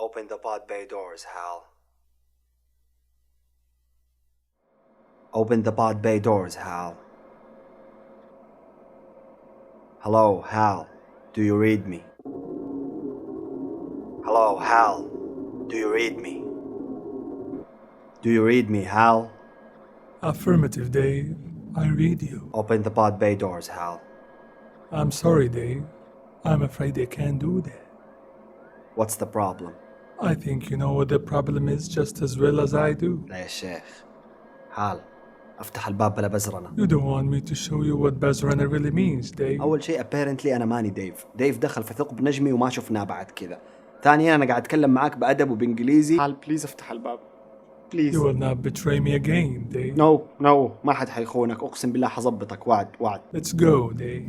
Open the pod bay doors, Hal. Open the pod bay doors, Hal. Hello, Hal. Do you read me? Hello, Hal. Do you read me? Do you read me, Hal? Affirmative, Dave. I read you. Open the pod bay doors, Hal. I'm sorry, Dave. I'm afraid I can't do that. What's the problem? I think you know what the problem is just as well as I do. لا يا شيخ. هال افتح الباب بلا بزرنا. You don't want me to show you what Bazrana really means, Dave. أول شيء apparently أنا ماني ديف دخل في ثقب نجمي وما شفناه بعد كذا. ثانيا أنا قاعد أتكلم معاك بأدب وبإنجليزي. هال بليز افتح الباب. بليز. You will not betray me again, Dave. No ما حد حيخونك أقسم بالله حظبطك وعد. Let's go, Dave.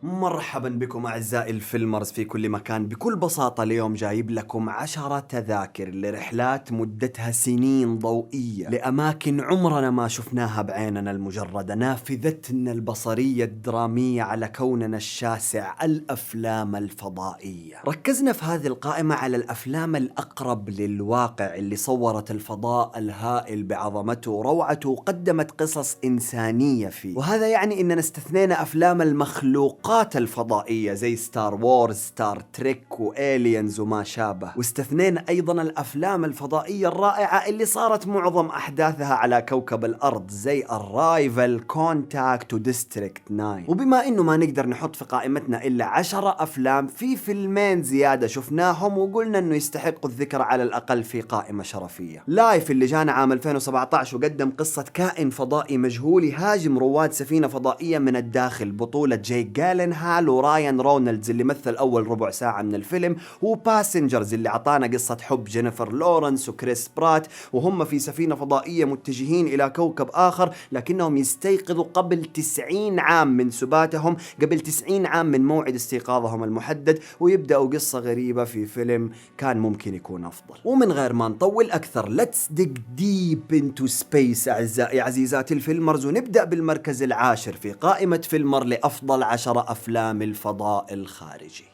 مرحبا بكم أعزائي الفيلمرز في كل مكان. بكل بساطة اليوم جايب لكم 10 تذاكر لرحلات مدتها سنين ضوئية لأماكن عمرنا ما شفناها بعيننا المجردة، نافذتنا البصرية الدرامية على كوننا الشاسع، الأفلام الفضائية. ركزنا في هذه القائمة على الأفلام الأقرب للواقع اللي صورت الفضاء الهائل بعظمته وروعته وقدمت قصص إنسانية فيه، وهذا يعني إننا استثنينا أفلام المخلوقات الفضائية زي ستار وورز، ستار تريك وإيليانز وما شابه، واستثنينا أيضا الأفلام الفضائية الرائعة اللي صارت معظم أحداثها على كوكب الأرض زي الرايفل، كونتاكت وديستريكت 9. وبما إنه ما نقدر نحط في قائمتنا إلا 10 أفلام، في فيلمين زيادة شفناهم وقلنا إنه يستحقوا الذكر على الأقل في قائمة شرفية. لايف اللي جانا عام 2017 وقدم قصة كائن فضائي مجهول يهاجم رواد سفينة فضائية من الداخل، بطولة جيك هال ورايان رونالدز اللي مثل أول ربع ساعة من الفيلم، وباسنجرز اللي عطانا قصة حب جينيفر لورنس وكريس برات وهم في سفينة فضائية متجهين إلى كوكب آخر، لكنهم يستيقظوا قبل 90 عام من سباتهم، قبل 90 عام من موعد استيقاظهم المحدد، ويبدأوا قصة غريبة في فيلم كان ممكن يكون أفضل. ومن غير ما نطول أكثر، let's dig deep into space أعزائي عزيزاتي الفيلمرز، ونبدأ بالمركز العاشر في قائمة فيلمر لأفضل 10 أفلام الفضاء الخارجي.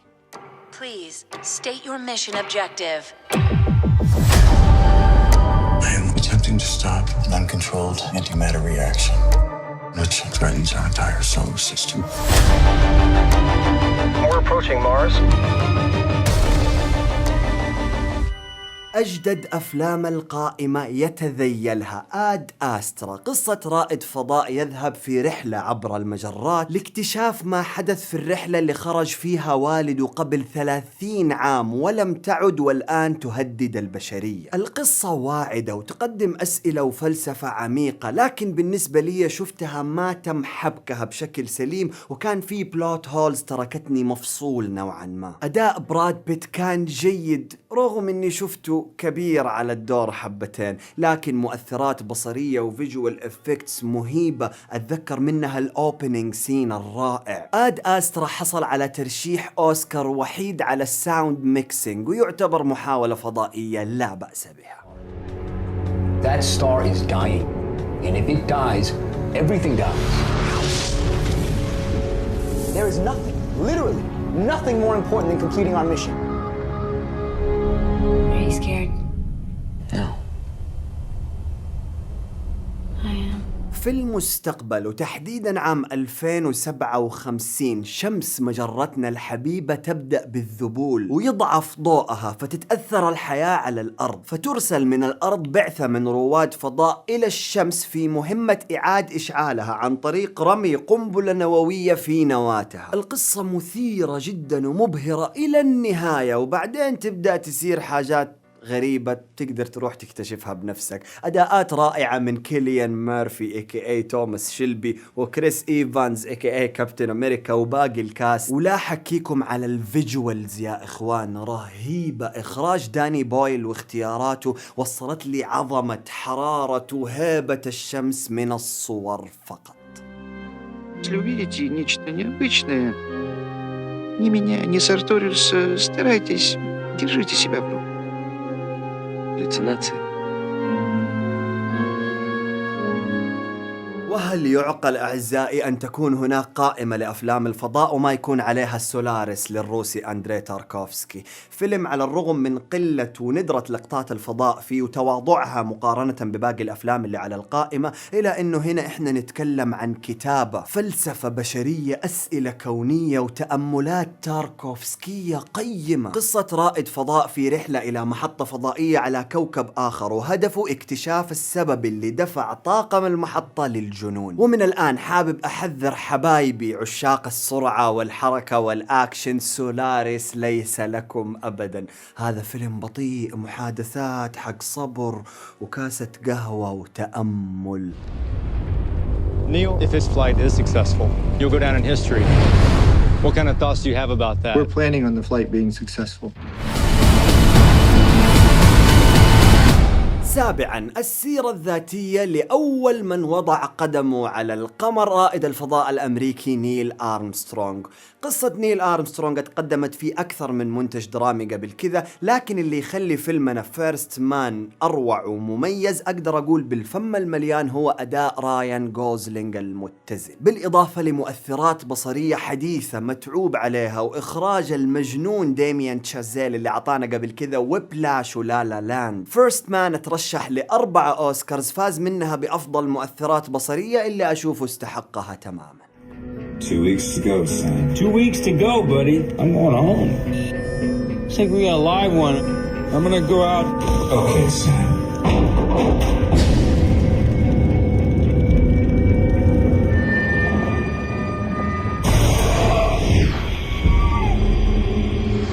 Please state your mission objective. I am attempting to stop an uncontrolled antimatter reaction which threatens our entire solar system. We're approaching Mars. أجدد أفلام القائمة يتذيلها آد أسترا، قصة رائد فضاء يذهب في رحلة عبر المجرات لاكتشاف ما حدث في الرحلة اللي خرج فيها والده قبل 30 عام ولم تعد والآن تهدد البشرية. القصة واعدة وتقدم أسئلة وفلسفة عميقة، لكن بالنسبة لي شفتها ما تم حبكها بشكل سليم، وكان في بلوت هولز تركتني مفصول نوعا ما. أداء براد بيت كان جيد رغم أني شفته كبير على الدور حبتين، لكن مؤثرات بصرية وفيجوال افكتس مهيبة، أتذكر منها الأوبنينج سين الرائع. آد أسترا حصل على ترشيح أوسكار وحيد على الساوند ميكسينج، ويعتبر محاولة فضائية لا بأس بها. That star is dying, and if it dies, everything dies. There is nothing, literally nothing more important than completing our mission. Are you scared? No. I am. في المستقبل وتحديدا عام 2057 شمس مجرتنا الحبيبة تبدأ بالذبول ويضعف ضوءها، فتتأثر الحياة على الأرض، فترسل من الأرض بعثة من رواد فضاء إلى الشمس في مهمة إعادة إشعالها عن طريق رمي قنبلة نووية في نواتها. القصة مثيرة جدا ومبهرة إلى النهاية، وبعدين تبدأ تصير حاجات غريبة تقدر تروح تكتشفها بنفسك. أداءات رائعة من كيليان ميرفي AKA توماس شيلبي وكريس إيفانز AKA كابتن أمريكا وباقي الكاس، ولا حكيكم على الفيجوالز يا إخوان، رهيبة. إخراج داني بويل واختياراته وصلت لي عظمة حرارة وهيبة الشمس من الصور فقط. Если увидите нечто необычное, Ни меня, ни Сарториус, старайтесь, держите себя в руках. Галлюцинации. وهل يعقل أعزائي أن تكون هناك قائمة لأفلام الفضاء وما يكون عليها السولاريس للروسي أندري تاركوفسكي؟ فيلم على الرغم من قلة وندرة لقطات الفضاء فيه وتواضعها مقارنة بباقي الأفلام اللي على القائمة، إلى أنه هنا إحنا نتكلم عن كتابة، فلسفة بشرية، أسئلة كونية وتأملات تاركوفسكية قيمة. قصة رائد فضاء في رحلة إلى محطة فضائية على كوكب آخر، وهدفه اكتشاف السبب اللي دفع طاقم المحطة للجنون. ومن الآن حابب أحذر حبايبي عشاق السرعة والحركة والأكشن، سولاريس ليس لكم أبدا. هذا فيلم بطيء، محادثات حق صبر وكاسة قهوة وتأمل. Neil, if this flight is successful, you'll go down in history. What kind of thoughts do you have about that? We're planning on the flight being successful. سابعا، السيرة الذاتية لأول من وضع قدمه على القمر، رائد الفضاء الأمريكي نيل آرمسترونغ. قصة نيل آرمسترونغ تقدمت في أكثر من منتج درامي قبل كذا، لكن اللي يخلي فيلمنا فيرست مان أروع ومميز أقدر أقول بالفم المليان هو أداء رايان غوزلينغ المتزن، بالإضافة لمؤثرات بصرية حديثة متعوب عليها وإخراج المجنون ديميان تشازيل اللي عطانا قبل كذا ويبلاش ولا لا لاند. فيرست مان ترشح ل4 أوسكارز، فاز منها بأفضل مؤثرات بصرية اللي أشوفه استحقها تماما. 2 weeks to go, Sam. 2 weeks to go, buddy. I'm going home. I think we got a live one. I'm gonna go out. Okay, Sam.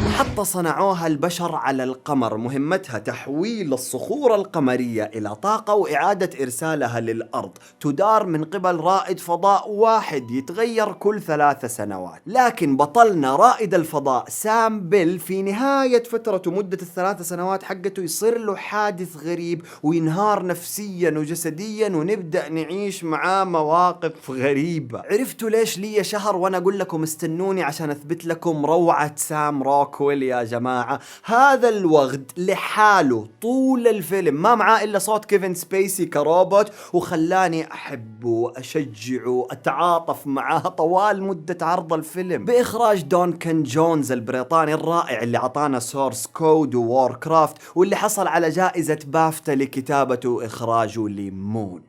محطة صنعوها البشر على القمر، مهمتها تحويل الصخور القمرية إلى طاقة وإعادة إرسالها للأرض، تدار من قبل رائد فضاء واحد يتغير كل 3 سنوات. لكن بطلنا رائد الفضاء سام بيل في نهاية فترته مدة ال3 سنوات حقته يصير له حادث غريب وينهار نفسيا وجسديا، ونبدأ نعيش معاه مواقف غريبة. عرفتوا ليش لي شهر وأنا أقول لكم استنوني عشان أثبت لكم روعة سام روكويل يا جماعة؟ هذا الوغد لحاله طول الفيلم ما معاه إلا صوت كيفن سبيسي كروبوت، وخلاني أحبه وأشجعه أتعاطف معاه طوال مدة عرض الفيلم، بإخراج دونكن جونز البريطاني الرائع اللي عطانا سورس كود وور كرافت، واللي حصل على جائزة بافتا لكتابته وإخراجه لمون.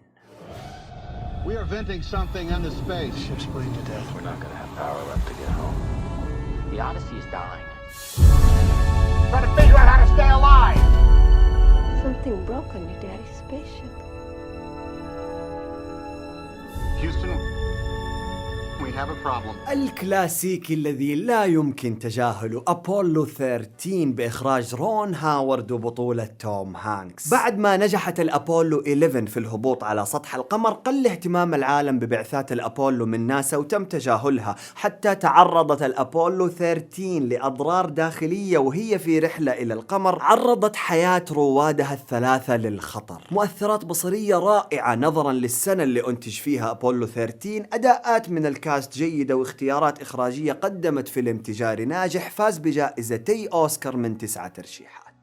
We are venting something into space. Ship's bleeding to death. We're not gonna have power left to get home. The Odyssey is dying. Trying to figure out how to stay alive. Something broke on your daddy's spaceship. Houston, we have a problem. الكلاسيكي الذي لا يمكن تجاهله، أبولو 13 بإخراج رون هاورد وبطولة توم هانكس. بعد ما نجحت الأبولو 11 في الهبوط على سطح القمر، قل اهتمام العالم ببعثات الأبولو من ناسا وتم تجاهلها، حتى تعرضت الأبولو 13 لأضرار داخلية وهي في رحلة إلى القمر، عرضت حياة روادها ال3 للخطر. مؤثرات بصرية رائعة نظرا للسنة اللي أنتج فيها أبولو 13، أداءات من الكاست جيدة واختيارات إخراجية قدمت فيلم تجاري ناجح فاز بجائزتي أوسكار من 9 ترشيحات.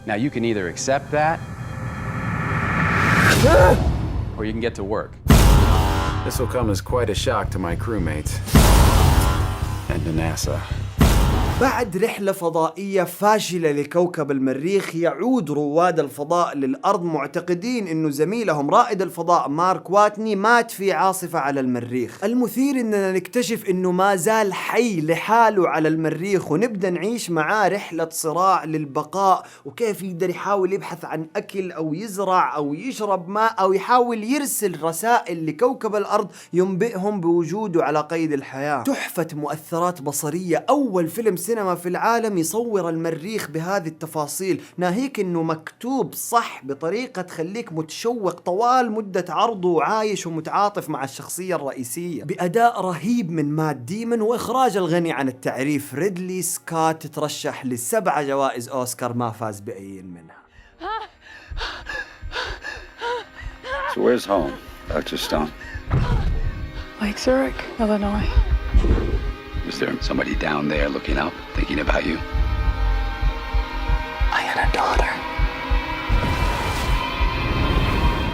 Now you can either accept that or you can get to work. This will come as quite a shock to my crewmates and to NASA. بعد رحلة فضائية فاشلة لكوكب المريخ، يعود رواد الفضاء للأرض معتقدين إنه زميلهم رائد الفضاء مارك واتني مات في عاصفة على المريخ. المثير إننا نكتشف إنه ما زال حي لحاله على المريخ، ونبدأ نعيش معاه رحلة صراع للبقاء، وكيف يقدر يحاول يبحث عن أكل أو يزرع أو يشرب ماء أو يحاول يرسل رسائل لكوكب الأرض ينبئهم بوجوده على قيد الحياة. تحفة مؤثرات بصرية، أول فيلم سينما في العالم يصور المريخ بهذه التفاصيل، ناهيك انه مكتوب صح بطريقة تخليك متشوق طوال مدة عرضه وعايش ومتعاطف مع الشخصية الرئيسية، بأداء رهيب من مات ديمون وإخراج الغني عن التعريف ريدلي سكوت، ترشح ل7 جوائز أوسكار ما فاز بأي منها. So where's home, Dr. Stone? Lake Zurich, Illinois. Was there somebody down there looking up, thinking about you? I had a daughter.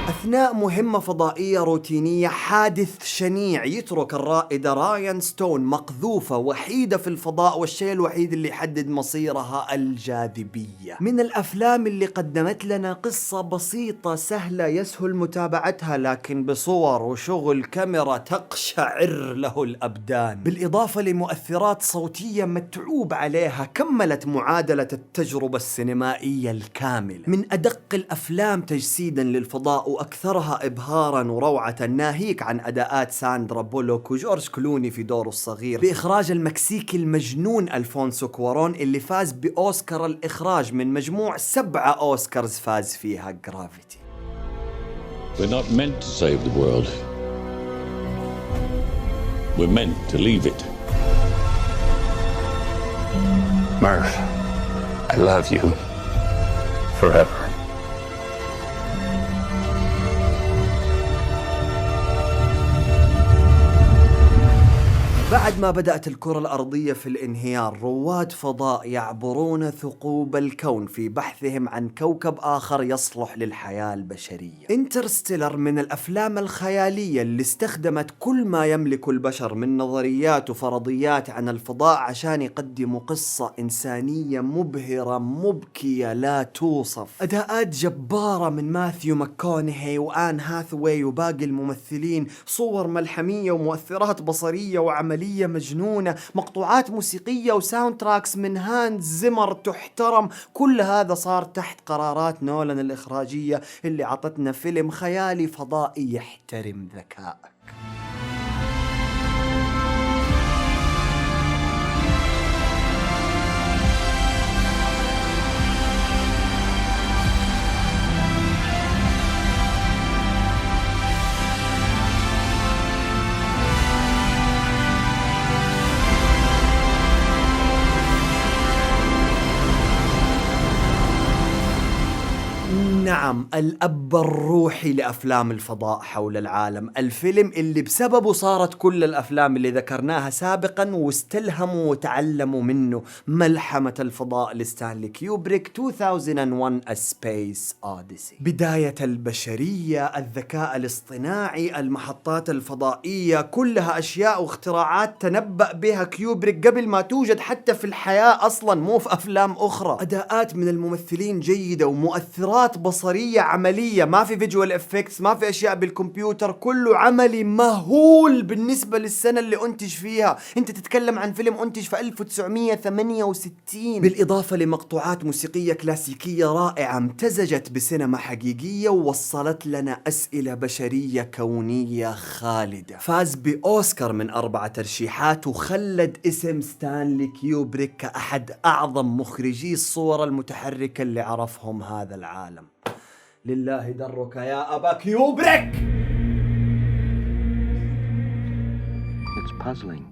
أثناء مهمة فضائية روتينية حادث شنيع يترك الرائدة رايان ستون مقذوفة وحيدة في الفضاء، والشيء الوحيد اللي يحدد مصيرها الجاذبية. من الأفلام اللي قدمت لنا قصة بسيطة سهلة يسهل متابعتها، لكن بصور وشغل كاميرا تقشعر له الأبدان، بالإضافة لمؤثرات صوتية متعوب عليها، كملت معادلة التجربة السينمائية الكاملة. من أدق الأفلام تجسيدا للفضاء وأكثرها إبهاراً وروعة، ناهيك عن أداءات ساندرا بولوك وجورج كلوني في دوره الصغير، بإخراج المكسيكي المجنون ألفونسو كوارون اللي فاز بأوسكار الإخراج من مجموع 7 أوسكارز فاز فيها جرافيتي. We're not meant to save the world. We're meant to leave it. Murph, I love you forever. بعد ما بدأت الكرة الأرضية في الانهيار، رواد فضاء يعبرون ثقوب الكون في بحثهم عن كوكب آخر يصلح للحياة البشرية. انترستيلر من الأفلام الخيالية اللي استخدمت كل ما يملك البشر من نظريات وفرضيات عن الفضاء عشان يقدموا قصة إنسانية مبهرة مبكية لا توصف. أداءات جبارة من ماثيو ماكونهي وآن هاثواي وباقي الممثلين، صور ملحمية ومؤثرات بصرية وعملية مجنونة، مقطوعات موسيقية وساوند تراكس من هانز زيمر تحترم. كل هذا صار تحت قرارات نولان الإخراجية اللي عطتنا فيلم خيالي فضائي يحترم ذكائك. نعم، الأب الروحي لأفلام الفضاء حول العالم، الفيلم اللي بسببه صارت كل الأفلام اللي ذكرناها سابقا واستلهموا وتعلموا منه، ملحمة الفضاء لستانلي كيوبريك 2001 A Space Odyssey. بداية البشرية، الذكاء الاصطناعي، المحطات الفضائية، كلها أشياء واختراعات تنبأ بها كيوبريك قبل ما توجد حتى في الحياة أصلا، مو في أفلام أخرى. أداءات من الممثلين جيدة ومؤثرات بصرية عملية، ما في فيجوال افكتس، ما في اشياء بالكمبيوتر، كله عملي مهول بالنسبة للسنة اللي انتج فيها. انت تتكلم عن فيلم انتج في 1968، بالاضافة لمقطوعات موسيقية كلاسيكية رائعة امتزجت بسينما حقيقية ووصلت لنا اسئلة بشرية كونية خالدة. فاز بأوسكار من 4 ترشيحات وخلد اسم ستانلي كيوبريك كأحد اعظم مخرجي الصور المتحركة اللي عرفهم هذا العالم. لله درك يا أبا كيوبريك. It's puzzling.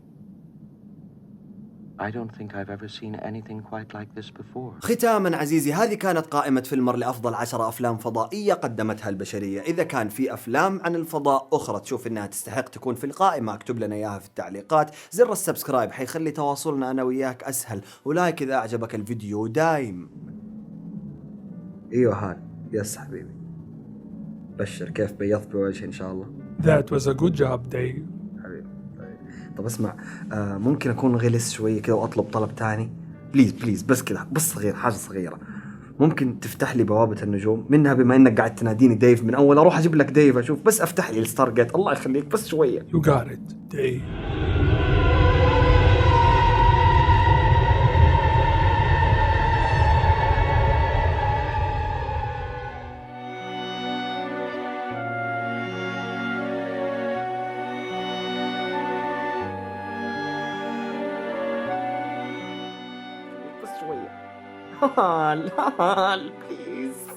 I don't think I've ever seen anything quite like this before. ختاما عزيزي، هذه كانت قائمة فيلمر لأفضل 10 أفلام فضائية قدمتها البشرية. إذا كان في أفلام عن الفضاء أخرى تشوف إنها تستحق تكون في القائمة، اكتب لنا إياها في التعليقات. زر السبسكرايب حيخلي تواصلنا أنا وياك أسهل، ولايك إذا أعجبك الفيديو دايم. ايوه هاد يس حبيبي، بشر كيف بيضت بوجهي ان شاء الله. That was a good job, Dave. حبيبي طب اسمع، ممكن اكون غلس شويه كذا واطلب طلب تاني؟ بليز بس كذا، بس صغير، حاجه صغيره. ممكن تفتح لي بوابه النجوم منها، بما انك قاعد تناديني ديف من اول اروح اجيب لك ديف اشوف، بس افتح لي الستار جيت الله يخليك بس شويه. You got it, Dave. لا بليز.